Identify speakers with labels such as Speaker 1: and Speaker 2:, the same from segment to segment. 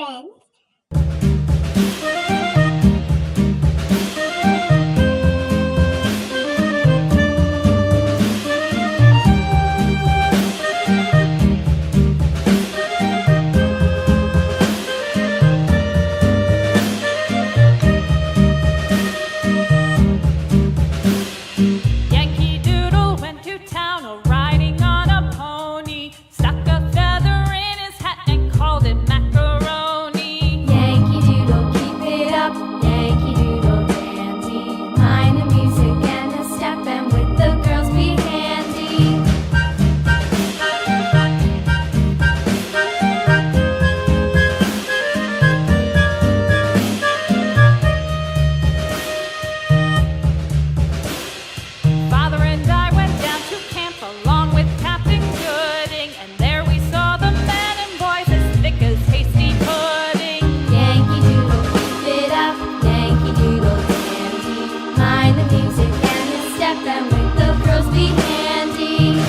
Speaker 1: friends.
Speaker 2: Yankee Doodle went to town riding on a pony, stuck a feather in his hat and called it macaroni.
Speaker 3: Yankee Doodle, keep it up, Yankee Doodle dandy. Mind the music and the step, and with the girls be handy.
Speaker 2: Father and I went down to camp along with Captain Gooding, and there we saw the men and boys as thick as hasty pudding.
Speaker 3: Yankee Doodle, keep it up, Yankee Doodle dandy. Mind the music and the step, and with the girls be handy.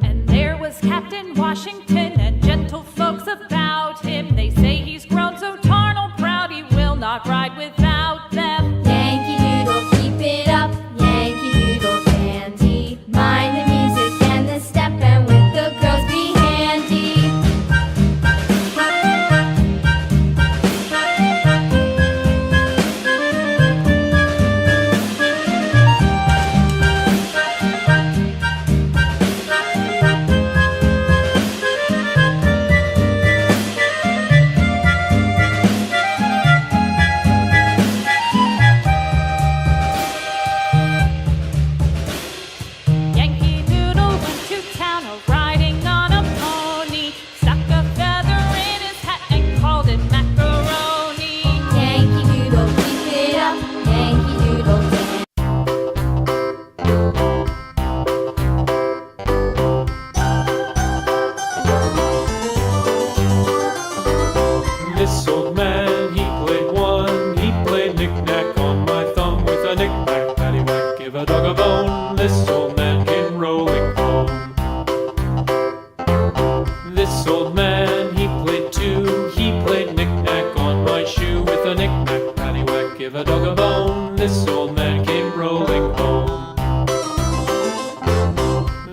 Speaker 2: And there was Captain Washington and gentle folks about him. They say he's grown so tarnal proud he will not ride without them.
Speaker 3: Yankee Doodle, keep it up, Yankee Doodle dandy. Mind the music and the step, and with the girls be handy.
Speaker 2: Yankee Doodle went to town riding on a pony, stuck a feather in his hat and called it macaroni.
Speaker 3: Yankee Doodle, keep it up, Yankee Doodle dandy.
Speaker 4: This old man, he played one. He played knick-knack on my thumb with a knick-knack, paddywhack, give a dog a bone. This old man came rolling home. This old man, he played two. He played knick-knack on my shoe with a knick-knack, paddywhack, give a dog a bone. This old man came rolling home.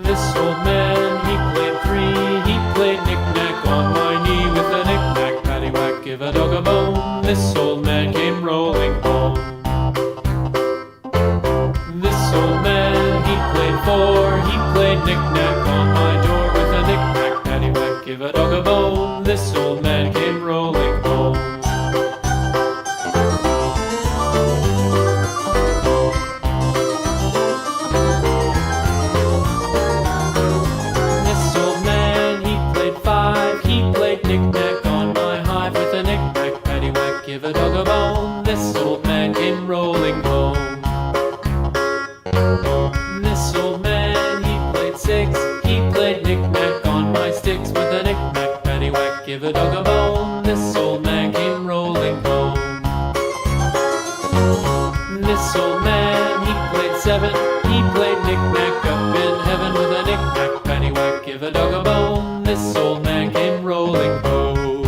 Speaker 4: This old man, he played three. He played knick-knack on my knee with a knick-knack, paddywhack, give a dog a bone. This old man came rolling home. This old man, he played four. He played knick-knack on my door with a knick-knack, paddywhack, give a dog a bone. This old man came rolling home. This old man, he played five. He played knick-knack on my hive with a knick-knack, paddywhack, give a dog a bone. This old man came rolling home. This old man, he played six. He played knick-knack on my sticks with a knick-knack, paddywhack, give a dog a bone. This old man came rolling home. This old man, he played seven. He played knick-knack up in heaven with a knick-knack, paddywhack, give a dog a bone. This old man came rolling home.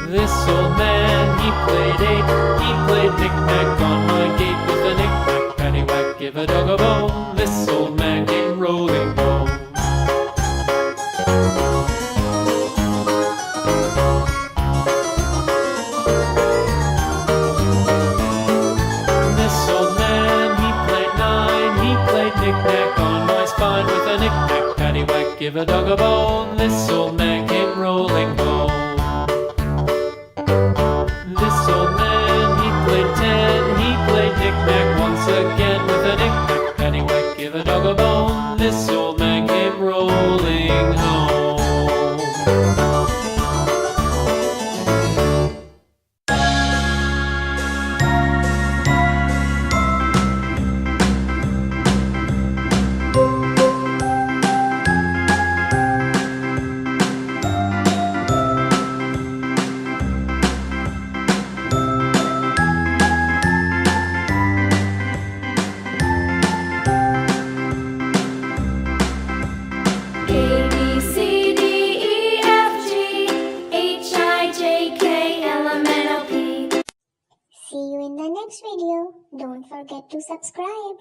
Speaker 4: This old man, he played eight. He played knick-knack on my gate with a knick-knack, paddywhack, give a dog a bone. This old man came rolling home. This old man, he played nine. He played knick-knack on my spine with a knick-knack, paddywhack, give a dog a bone. This old man came rolling home. This old man, he played ten. He played knick-knack once again with a knick-knack, paddywhack, give a dog a bone. This old man came rolling home.
Speaker 1: in the next video. Don't forget to subscribe.